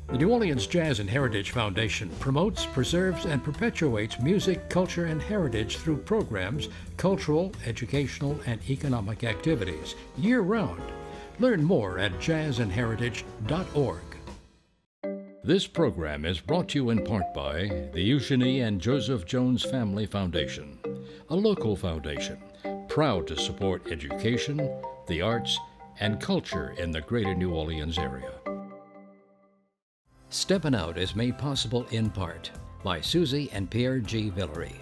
The New Orleans Jazz and Heritage Foundation promotes, preserves, and perpetuates music, culture, and heritage through programs, cultural, educational, and economic activities year-round. Learn more at jazzandheritage.org. This program is brought to you in part by the Eugenie and Joseph Jones Family Foundation, a local foundation proud to support education, the arts, and culture in the greater New Orleans area. Steppin Out is made possible in part by Susie and Pierre G. Villery.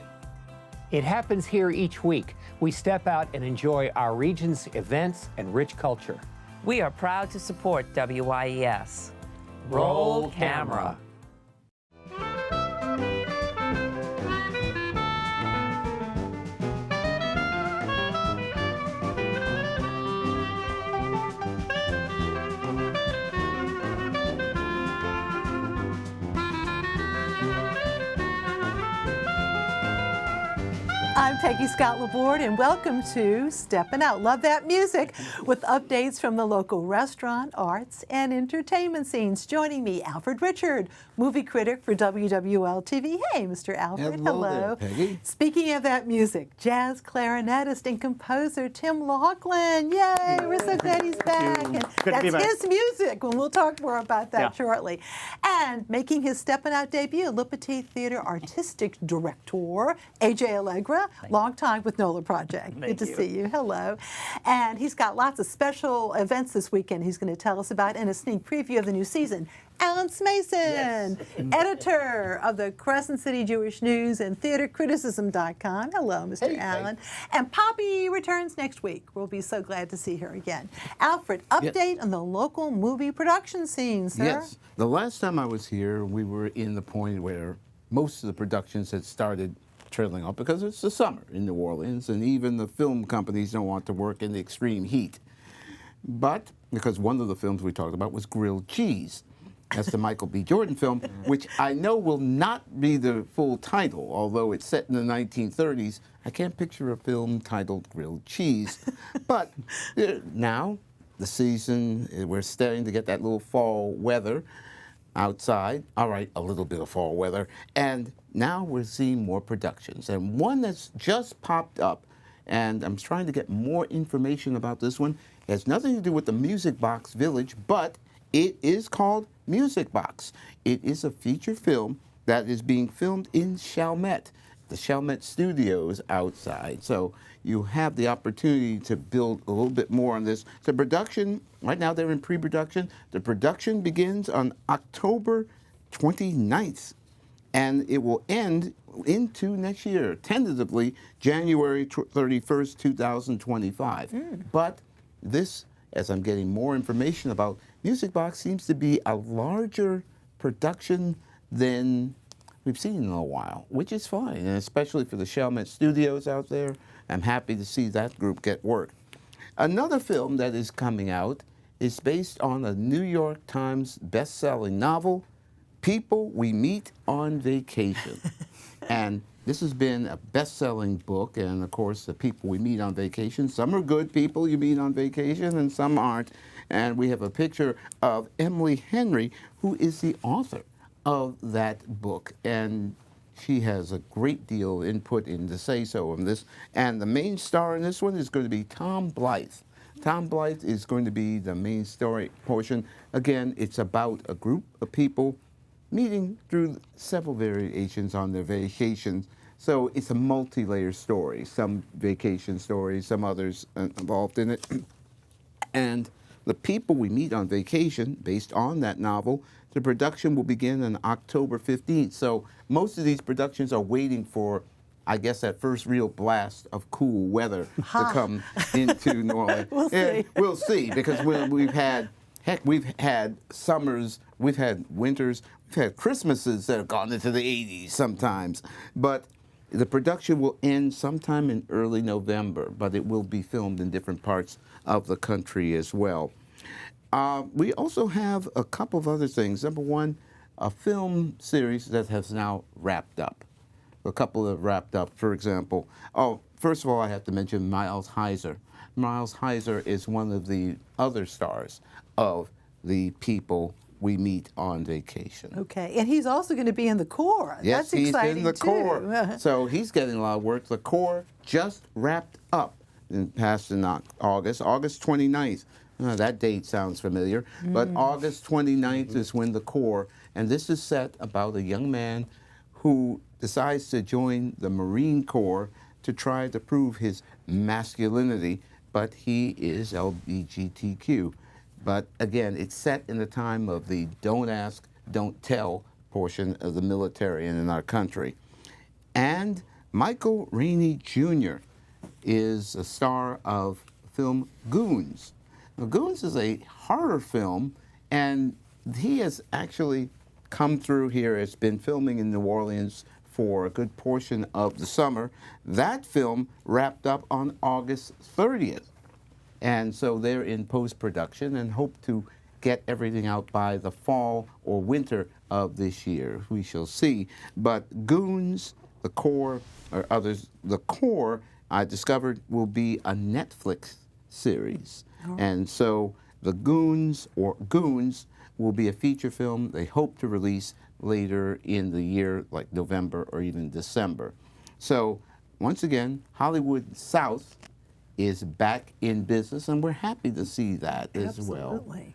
It happens here each week. We step out and enjoy our region's events and rich culture. We are proud to support WYES. Roll camera. I'm Peggy Scott Laborde, and welcome to Steppin Out. Love that music, with updates from the local restaurant, arts, and entertainment scenes. Joining me, Alfred Richard, movie critic for WWL-TV. Hey, Mr. Alfred. Hello there, Peggy. Speaking of that music, jazz clarinetist and composer Tim Laughlin. Yay, we're so glad he's back. And that's his music, and we'll talk more about that shortly. And making his Steppin Out debut, Le Petit Theatre artistic director, A.J. Allegra. Long time with NOLA Project. Good to see you. Hello. And he's got lots of special events this weekend he's going to tell us about, and a sneak preview of the new season. Alan Smason, editor of the Crescent City Jewish News and theatercriticism.com. Hello, Mr. Allen. And Poppy returns next week. We'll be so glad to see her again. Alfred, update on the local movie production scene, sir. Yes. The last time I was here, we were in the point where most of the productions had started trailing off because it's the summer in New Orleans, and even the film companies don't want to work in the extreme heat. But because one of the films we talked about was Grilled Cheese. That's the Michael B. Jordan film, which I know will not be the full title, although it's set in the 1930s. I can't picture a film titled Grilled Cheese. But now, the season, we're starting to get that little fall weather outside. All right, a little bit of fall weather. And now we're seeing more productions. And one that's just popped up, and I'm trying to get more information about this one. It has nothing to do with the Music Box Village, but it is called Music Box. It is a feature film that is being filmed in Chalmette, the Chalmette Studios outside. So you have the opportunity to build a little bit more on this. The production, right now they're in pre-production. The production begins on October 29th, and it will end into next year, tentatively January 31st, 2025. But this, as I'm getting more information about, Music Box seems to be a larger production than we've seen in a while, which is fine, and especially for the Chalmette Studios out there. I'm happy to see that group get work. Another film that is coming out is based on a New York Times best-selling novel, People We Meet on Vacation. And this has been a best-selling book, and of course, the people we meet on vacation, some are good people you meet on vacation, and some aren't. And we have a picture of Emily Henry, who is the author of that book. And she has a great deal of input in the say-so of this. And the main star in this one is going to be Tom Blythe. Tom Blythe is going to be the main story portion. Again, it's about a group of people meeting through several variations on their vacations. So it's a multi-layer story. Some vacation stories, some others involved in it. And the people we meet on vacation, based on that novel, the production will begin on October 15th. So most of these productions are waiting for, I guess, that first real blast of cool weather to come into New Orleans. We'll see. We'll see, because we've had summers, we've had winters, we've had Christmases that have gone into the 80s sometimes. But the production will end sometime in early November, but it will be filmed in different parts of the country as well. We also have a couple of other things. Number one, a film series that has now wrapped up. A couple have wrapped up, for example. Oh, first of all, I have to mention Miles Heiser. Miles Heiser is one of the other stars of the People we meet on vacation. Okay, and he's also going to be in the corps. Yes, That's exciting he's in the too. corps. So he's getting a lot of work. The corps just wrapped up in August 29th. That date sounds familiar, but August 29th is when the corps, and this is set about a young man who decides to join the Marine Corps to try to prove his masculinity, but he is LGBTQ. But again, it's set in the time of the don't ask, don't tell portion of the military and in our country. And Michael Rainey Jr. is a star of film Goons. Now, Goons is a horror film, and he has actually come through here. It's been filming in New Orleans for a good portion of the summer. That film wrapped up on August 30th. And so they're in post-production and hope to get everything out by the fall or winter of this year. We shall see. But Goons, the Corps, or others, the Corps, I discovered, will be a Netflix series. And so the Goons, or Goons, will be a feature film they hope to release later in the year, like November or even December. So once again, Hollywood South is back in business, and we're happy to see that as well. Absolutely.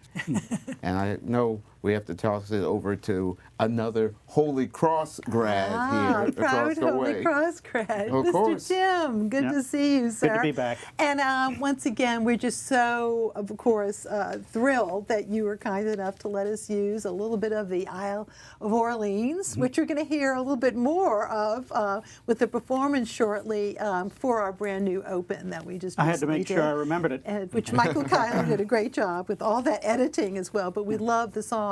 And I know we have to toss it over to another Holy Cross grad here across proud the way. Holy Cross grad, Of Mr. course. Tim. Good to see you, sir. Good to be back. And once again, we're just so, of course, thrilled that you were kind enough to let us use a little bit of the Isle of Orleans, which you're going to hear a little bit more of with the performance shortly for our brand new open that we just I had to make recently sure I did. remembered it. And which Michael Kyler did a great job with all that editing as well, but we love the song.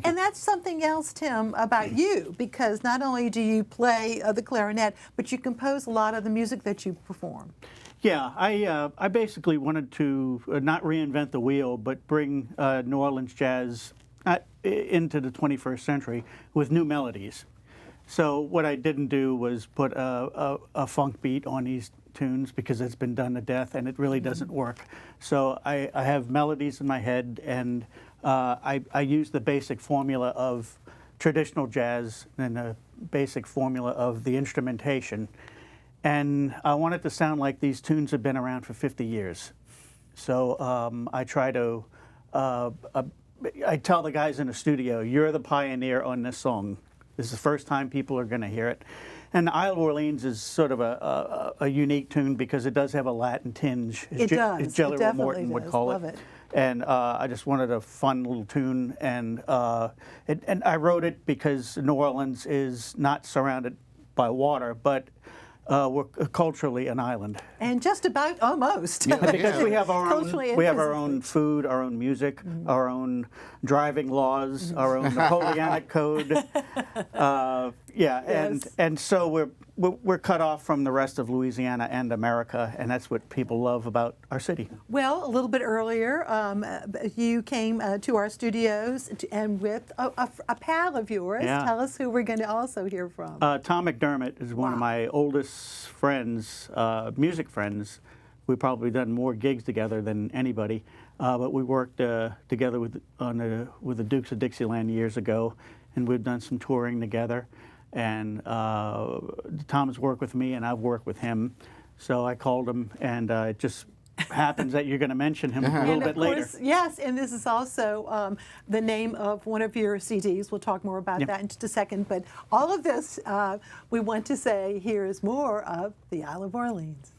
And that's something else, Tim, about you, because not only do you play the clarinet, but you compose a lot of the music that you perform. Yeah, I basically wanted to not reinvent the wheel, but bring New Orleans jazz into the 21st century with new melodies. So what I didn't do was put a funk beat on these tunes because it's been done to death and it really doesn't work. So I have melodies in my head, and I use the basic formula of traditional jazz and the basic formula of the instrumentation. And I want it to sound like these tunes have been around for 50 years. So I try to, I tell the guys in the studio, you're the pioneer on this song. This is the first time people are going to hear it. And Isle of Orleans is sort of a unique tune because it does have a Latin tinge. It does. As Jelly It Roll definitely Morton would does. call Love it. it. And I just wanted a fun little tune. And I wrote it because New Orleans is not surrounded by water, but we're culturally an island. And just about almost. Because we have our Culturally own, and we have our own physically. food, our own music, our own driving laws, our own Napoleonic code. Yes. And so we're cut off from the rest of Louisiana and America, and that's what people love about our city. Well, a little bit earlier, you came to our studios and with a pal of yours. Yeah. Tell us who we're going to also hear from. Tom McDermott is one of my oldest friends, music friends. We've probably done more gigs together than anybody, but we worked together with the Dukes of Dixieland years ago, and we've done some touring together. And Tom's worked with me, and I've worked with him. So I called him, and it just happens that you're going to mention him a little bit later. Course, yes, and this is also the name of one of your CDs. We'll talk more about that in just a second. But all of this, we want to say, here is more of the Isle of Orleans.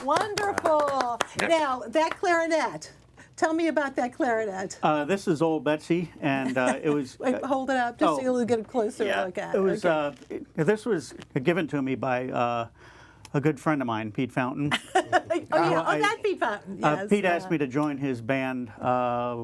Wonderful. Now, that clarinet. Tell me about that clarinet. This is old Betsy, and it was. Wait, hold it up just so you'll get a closer look at it. It was. Okay. This was given to me by a good friend of mine, Pete Fountain. That Pete Fountain. Yes. Pete asked me to join his band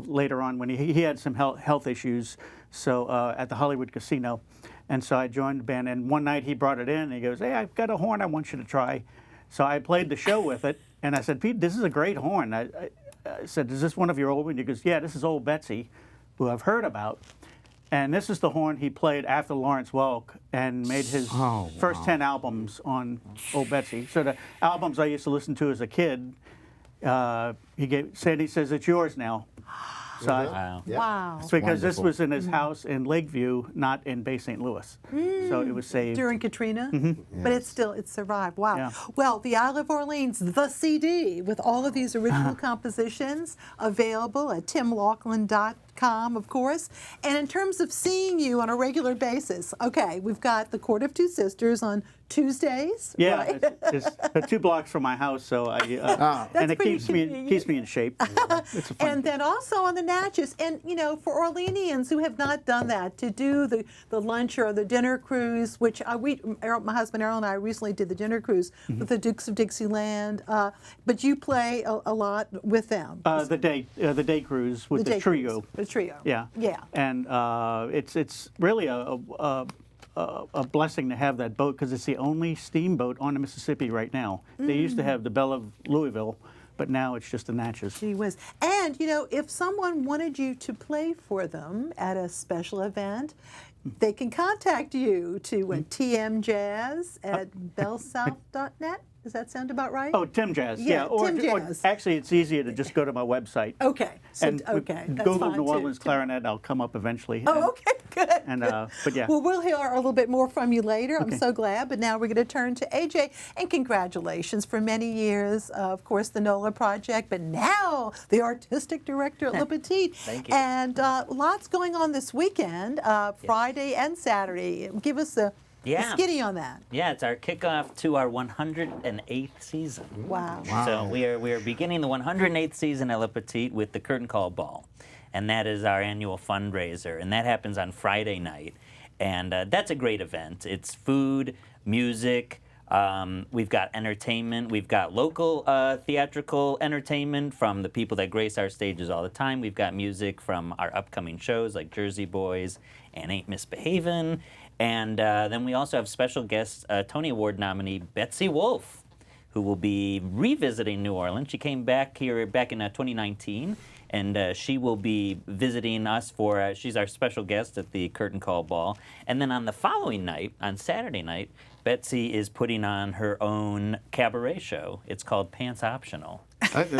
later on when he had some health issues, so at the Hollywood Casino, and so I joined the band. And one night he brought it in, and he goes, "Hey, I've got a horn I want you to try." So I played the show with it, and I said, "Pete, this is a great horn." I said, "Is this one of your old ones?" He goes, "Yeah, this is old Betsy, who I've heard about." And this is the horn he played after Lawrence Welk and made his first 10 albums on Old Betsy. So the albums I used to listen to as a kid, he says, "It's yours now." So Wow. it's because this was in his house in Lakeview, not in Bay St. Louis. So it was saved. During Katrina? But it survived. Wow. Yeah. Well, the Isle of Orleans, the CD, with all of these original compositions, available at timlaughlin.com, of course. And in terms of seeing you on a regular basis, okay, we've got the Court of Two Sisters on Tuesdays. Yeah, right? it's 2 blocks from my house, so and it keeps me in shape. It's a fun And then also on the Natchez, and for Orleanians who have not done that, to do the lunch or the dinner cruise, which my husband Errol and I recently did the dinner cruise with the Dukes of Dixieland, but you play a lot with them. The day cruise with the trio. The trio. Yeah. Yeah. And it's really a blessing to have that boat because it's the only steamboat on the Mississippi right now. They used to have the Belle of Louisville, but now it's just the Natchez. Gee whiz. And, if someone wanted you to play for them at a special event, they can contact you to tmjazz@bellsouth.net. Does that sound about right? Oh, Tim Jazz. Yeah, Or Tim Jazz. actually, it's easier to just go to my website. Okay. So, And okay. That's Google fine New too. Orleans clarinet. I'll come up eventually. Oh, okay, good. And good. but yeah. Well, we'll hear a little bit more from you later. I'm so glad. But now we're going to turn to AJ. And congratulations for many years, of course, the NOLA project, but now the artistic director at Le Petit. Thank you. And lots going on this weekend, Friday and Saturday. Give us a skinny on that. Yeah, it's our kickoff to our 108th season. Wow. So we are beginning the 108th season at Le Petit with the Curtain Call Ball. And that is our annual fundraiser. And that happens on Friday night. And that's a great event. It's food, music, we've got entertainment. We've got local theatrical entertainment from the people that grace our stages all the time. We've got music from our upcoming shows like Jersey Boys and Ain't Misbehavin'. And then we also have special guest Tony Award nominee Betsy Wolfe, who will be revisiting New Orleans. She came back here back in 2019, and she will be visiting us for, she's our special guest at the Curtain Call Ball. And then on the following night, on Saturday night, Betsy is putting on her own cabaret show. It's called Pants Optional.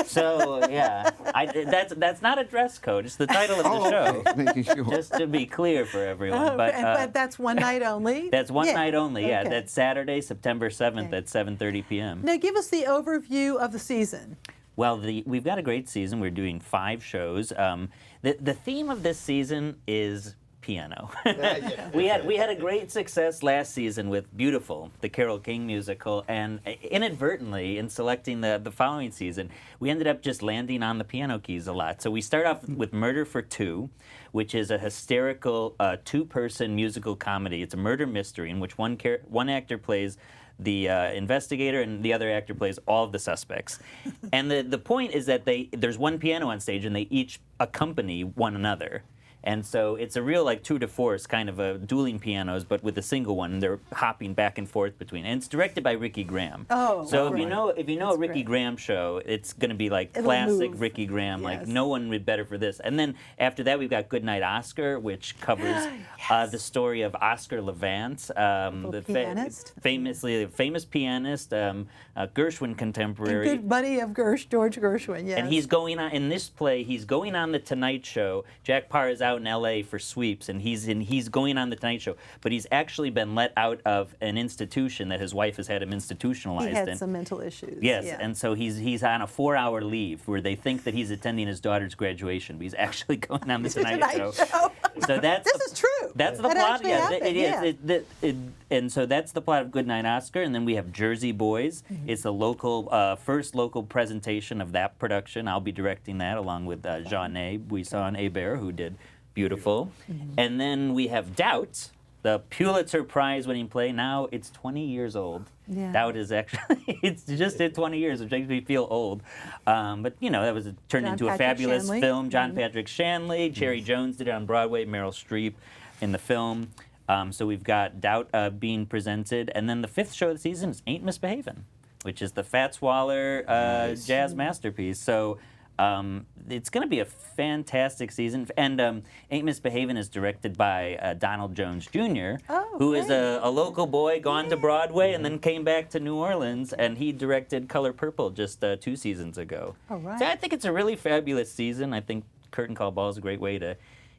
So yeah, that's not a dress code. It's the title of the show. Okay. Making sure. Just to be clear for everyone. But that's one night only? That's one night only. Yeah, Okay. that's Saturday, September 7th at 7:30 p.m. Now give us the overview of the season. Well, we've got a great season. We're doing 5 shows. The theme of this season is piano. We had a great success last season with Beautiful, the Carole King musical, and inadvertently in selecting the following season, we ended up just landing on the piano keys a lot. So we start off with Murder for Two, which is a hysterical 2-person musical comedy. It's a murder mystery in which one actor plays the investigator and the other actor plays all of the suspects. And the point is that there's one piano on stage and they each accompany one another. And so it's a real like tour de force kind of a dueling pianos, but with a single one. And they're hopping back and forth between. And it's directed by Ricky Graham. Oh, so right. if you know That's a Ricky great. Graham show, it's going to be like It'll classic move. Ricky Graham. Like Yes. no one would better for this. And then after that, we've got Goodnight Oscar, which covers the story of Oscar Levant, the pianist. famous pianist, Gershwin contemporary. Good buddy of George Gershwin, yes. And he's going on in this play. He's going on the Tonight Show. Jack Parr is out in L.A. for sweeps, and he's going on the Tonight Show. But he's actually been let out of an institution that his wife has had him institutionalized He had in. some mental issues. Yes, yeah. and so he's on a 4-hour leave where they think that he's attending his daughter's graduation, but he's actually going on the Tonight Show. So that's This is true. That's the That plot. actually Yeah, happened, it is. And so that's the plot of Goodnight Oscar. And then we have Jersey Boys. It's the local first local presentation of that production. I'll be directing that along with Jeanne Buisson Hébert, who did beautiful. And then we have Doubt, the Pulitzer Prize winning play. Now it's 20 years old. Yeah. Doubt is actually, it's just hit 20 years, which makes me feel old. But, you know, that was turned John into a Patrick fabulous Shanley. film. John Patrick Shanley, Cherry Jones did it on Broadway, Meryl Streep in the film. So we've got Doubt being presented. And then the fifth show of the season is Ain't Misbehavin', which is the Fats Waller jazz masterpiece. So it's going to be a fantastic season. And Ain't Misbehavin' is directed by Donald Jones Jr., who is a local boy gone to Broadway and then came back to New Orleans, and he directed Color Purple just 2 seasons ago. All right. So I think it's a really fabulous season. I think Curtain Call Ball is a great way to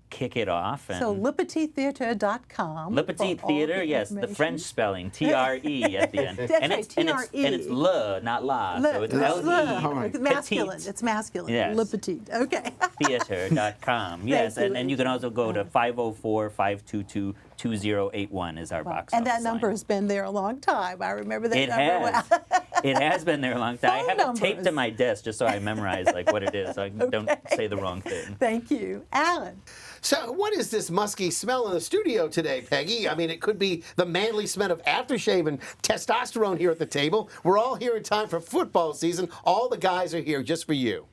kick it off. And So LePetitTheatre.com. Le Petit Theatre, yes, the French spelling, T-R-E at the end. That's and right, it's, and it's, and it's le, not la. So it's L-E. It's masculine. Petite. It's masculine. Yes. Le Petit. Okay. Theatre.com. Yes, Thank you. and you can also go to 504-522-2081 is our box And that office number line. has been there a long time. I remember that It number has. well. It has been there a long time. I Phone have it taped numbers. to my desk just so I memorize like what it is, so I don't say the wrong thing. Thank you. Alan. So what is this musky smell in the studio today, Peggy? I mean, it could be the manly smell of aftershave and testosterone here at the table. We're all here in time for football season. All the guys are here just for you.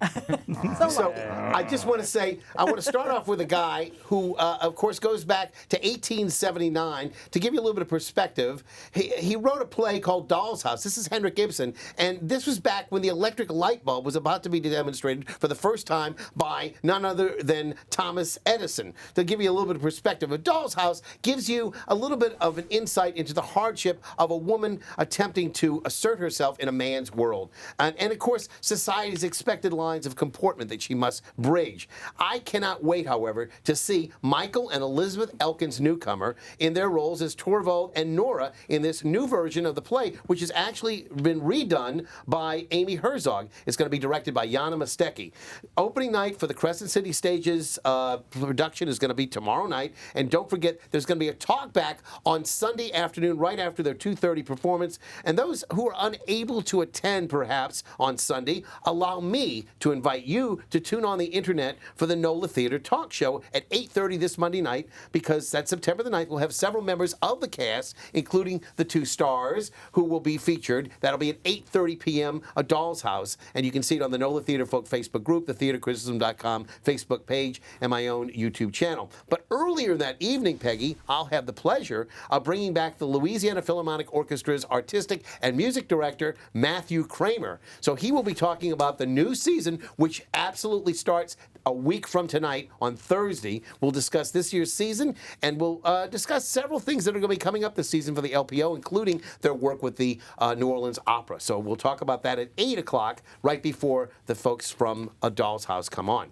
So I just want to say, I want to start off with a guy who, of course, goes back to 1879. To give you a little bit of perspective, he wrote a play called Doll's House. This is Henrik Ibsen, and this was back when the electric light bulb was about to be demonstrated for the first time by none other than Thomas Edison. To give you a little bit of perspective, A Doll's House gives you a little bit of an insight into the hardship of a woman attempting to assert herself in a man's world. And of course, society's expected lines of comportment that she must bridge. I cannot wait, however, to see Michael and Elizabeth Elkins Newcomer in their roles as Torvald and Nora in this new version of the play, which has actually been redone by Amy Herzog. It's going to be directed by Yana Mastecki. Opening night for the Crescent City Stage's production is going to be tomorrow night. And don't forget, there's going to be a talk back on Sunday afternoon, right after their 2:30 performance. And those who are unable to attend, perhaps, on Sunday, allow me to invite you to tune on the internet for the NOLA Theater Talk Show at 8:30 this Monday night, because that September the 9th, we'll have several members of the cast, including the 2 stars, who will be featured. That'll be at 8:30 p.m., A Doll's House. And you can see it on the NOLA Theater Folk Facebook group, the theatercriticism.com Facebook page, and my own YouTube channel. But earlier that evening, Peggy, I'll have the pleasure of bringing back the Louisiana Philharmonic Orchestra's artistic and music director, Matthew Kramer. So he will be talking about the new season, which absolutely starts a week from tonight on Thursday. We'll discuss this year's season, and we'll discuss several things that are going to be coming up this season for the LPO, including their work with the New Orleans Opera. So we'll talk about that at 8 o'clock, right before the folks from A Doll's House come on.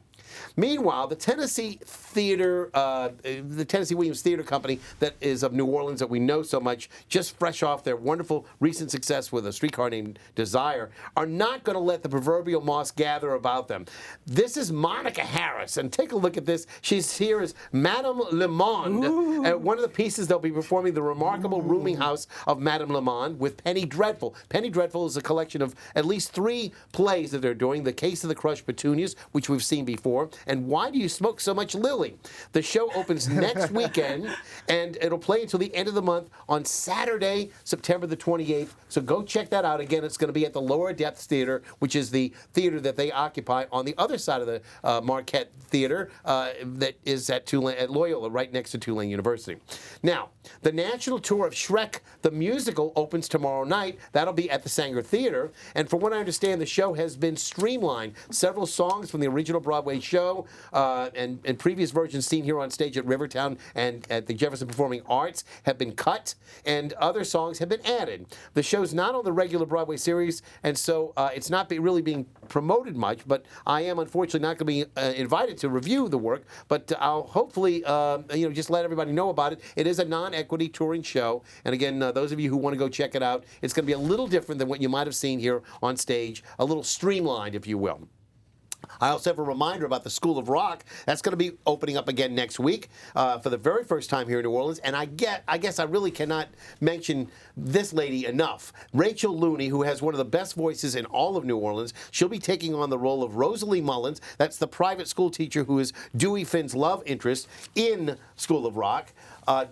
Meanwhile, the Tennessee Williams Theater Company, that is of New Orleans, that we know so much, just fresh off their wonderful recent success with A Streetcar Named Desire, are not going to let the proverbial moss gather about them. This is Monica Harris, and take a look at this. She's here as Madame Le Monde. At one of the pieces, they'll be performing the remarkable rooming house of Madame Le Monde with Penny Dreadful. Penny Dreadful is a collection of at least 3 plays that they're doing. The Case of the Crushed Petunias, which we've seen before, and Why Do You Smoke So Much, Lily? The show opens next weekend, and it'll play until the end of the month on Saturday, September the 28th. So go check that out. Again, it's going to be at the Lower Depths Theater, which is the theater that they occupy on the other side of the Marquette Theater that is at Tulane, at Loyola, right next to Tulane University. Now, the national tour of Shrek the Musical opens tomorrow night. That'll be at the Sanger Theater. And from what I understand, the show has been streamlined. Several songs from the original Broadway show and previous versions seen here on stage at Rivertown and at the Jefferson Performing Arts have been cut, and other songs have been added. The show's not on the regular Broadway series, and so it's not really being promoted much, but I am unfortunately not going to be invited to review the work, but I'll hopefully just let everybody know about it. It is a non-equity touring show, and again, those of you who want to go check it out, it's going to be a little different than what you might have seen here on stage, a little streamlined, if you will. I also have a reminder about the School of Rock. That's going to be opening up again next week for the very first time here in New Orleans. And I guess I really cannot mention this lady enough. Rachel Looney, who has one of the best voices in all of New Orleans. She'll be taking on the role of Rosalie Mullins. That's the private school teacher who is Dewey Finn's love interest in School of Rock.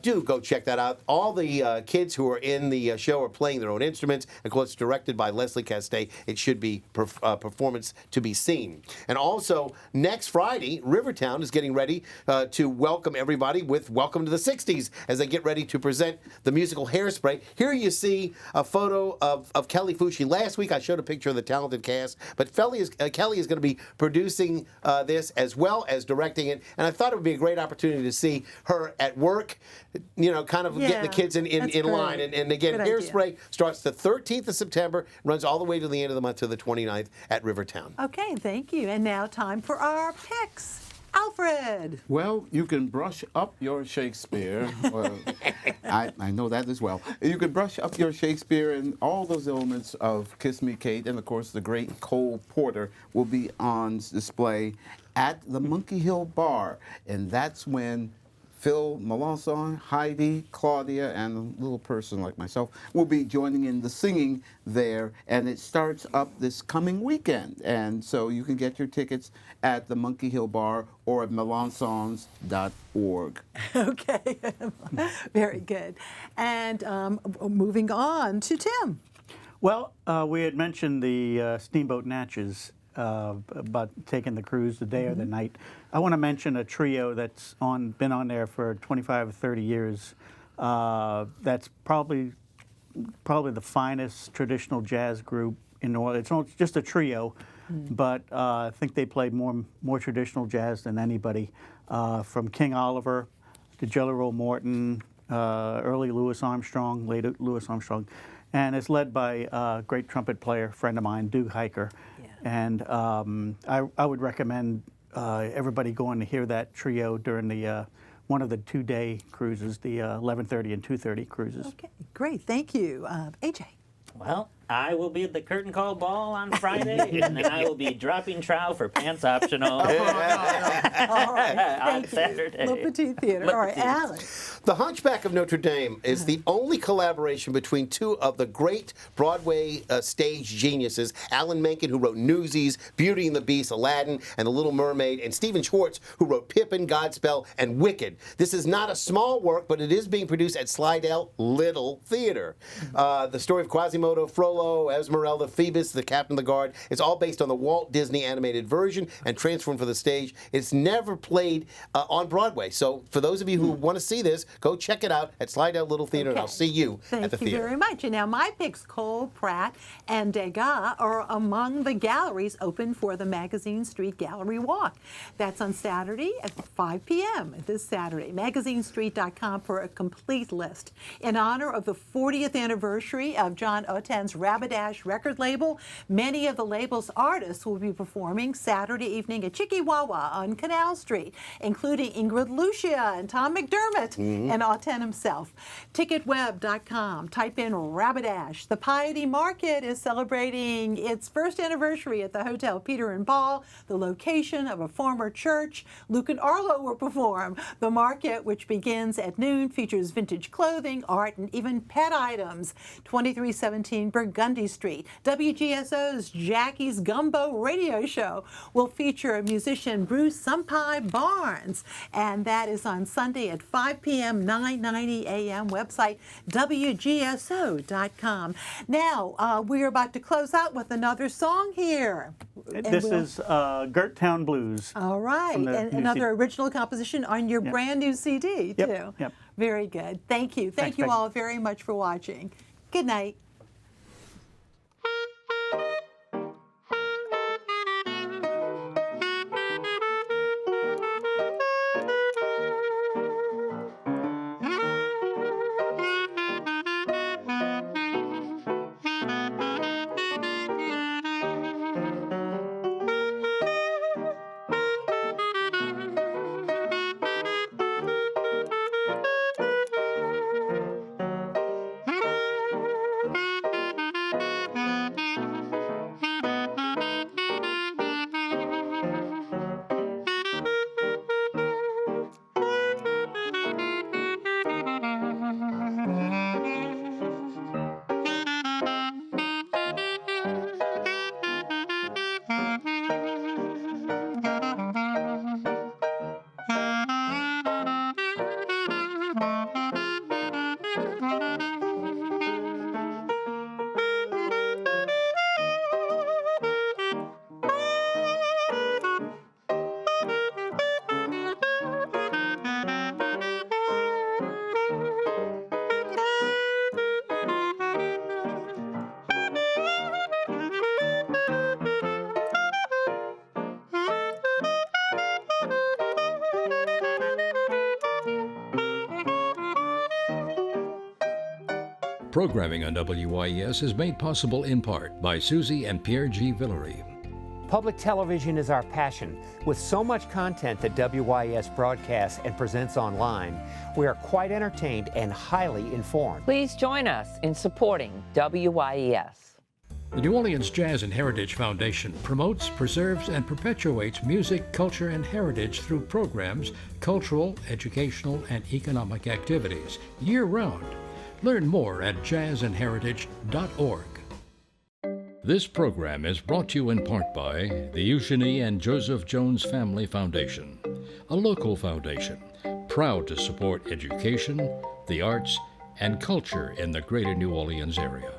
Do go check that out. All the kids who are in the show are playing their own instruments. Of course, directed by Leslie Castet. It should be performance to be seen. And also, next Friday, Rivertown is getting ready to welcome everybody with Welcome to the 60s as they get ready to present the musical Hairspray. Here you see a photo of Kelly Fucci. Last week, I showed a picture of the talented cast, but Kelly is going to be producing this as well as directing it. And I thought it would be a great opportunity to see her at work, kind of getting the kids in line. And again, Good Hairspray idea. starts the 13th of September, runs all the way to the end of the month to the 29th at Rivertown. Okay, thank you. And now time for our picks. Alfred. Well, you can brush up your Shakespeare. I know that as well. You can brush up your Shakespeare, and all those elements of Kiss Me, Kate, and of course the great Cole Porter will be on display at the Monkey Hill Bar, and that's when Phil Melanson, Heidi, Claudia, and a little person like myself will be joining in the singing there, and it starts up this coming weekend. And so you can get your tickets at the Monkey Hill Bar or at melansons.org. Okay, very good. And moving on to Tim. Well, we had mentioned the Steamboat Natchez about taking the cruise the day or the night. I want to mention a trio that's been on there for 25 or 30 years. That's probably the finest traditional jazz group in New Orleans. It's just a trio, but I think they play more traditional jazz than anybody. From King Oliver to Jelly Roll Morton, early Louis Armstrong, later Louis Armstrong. And it's led by a great trumpet player, friend of mine, Duke Hiker. Yeah. And I would recommend everybody going to hear that trio during the one of the 2-day cruises, the 11:30 and 2:30 cruises. Okay, great. Thank you. AJ. Well, I will be at the curtain call ball on Friday, and then I will be dropping trow for pants optional All right. on Thank Saturday. you. Le Petit Theatre. All right, Petit. Alex. The Hunchback of Notre Dame is the only collaboration between two of the great Broadway stage geniuses, Alan Menken, who wrote Newsies, Beauty and the Beast, Aladdin, and The Little Mermaid, and Stephen Schwartz, who wrote Pippin, Godspell, and Wicked. This is not a small work, but it is being produced at Slidell Little Theater. The story of Quasimodo, Frollo, Esmeralda, Phoebus, the Captain of the Guard, it's all based on the Walt Disney animated version and transformed for the stage. It's never played on Broadway. So for those of you who want to see this, go check it out at Slidell Little Theater, and I'll see you at the Thank you theater. very much. And now my picks, Cole, Pratt, and Degas, are among the galleries open for the Magazine Street Gallery Walk. That's on Saturday at 5 p.m. this Saturday. MagazineStreet.com for a complete list. In honor of the 40th anniversary of John Oten's Rapidash record label, many of the label's artists will be performing Saturday evening at Chikiwawa on Canal Street, including Ingrid Lucia and Tom McDermott and Oten himself. Ticketweb.com. Type in Rapidash. The Piety Market is celebrating its first anniversary at the Hotel Peter and Paul, the location of a former church. Luke and Arlo will perform. The market, which begins at noon, features vintage clothing, art, and even pet items. 2317 Burgundy Street. WGSO's Jackie's Gumbo radio show will feature musician Bruce Sumpai Barnes, and that is on Sunday at 5 p.m., 9:90 a.m. Website WGSO.com. Now, we're about to close out with another song here. This is Gert Town Blues. All right, from the and new another CD. original composition on your brand new CD, Yep, too. yep. Very good. Thank you. Thank Thanks, you Peggy. all very much for watching. Good night. Programming on WYES is made possible in part by Susie and Pierre G. Villery. Public television is our passion. With so much content that WYES broadcasts and presents online, we are quite entertained and highly informed. Please join us in supporting WYES. The New Orleans Jazz and Heritage Foundation promotes, preserves, and perpetuates music, culture, and heritage through programs, cultural, educational, and economic activities year-round. Learn more at jazzandheritage.org. This program is brought to you in part by the Eugenie and Joseph Jones Family Foundation, a local foundation proud to support education, the arts, and culture in the greater New Orleans area.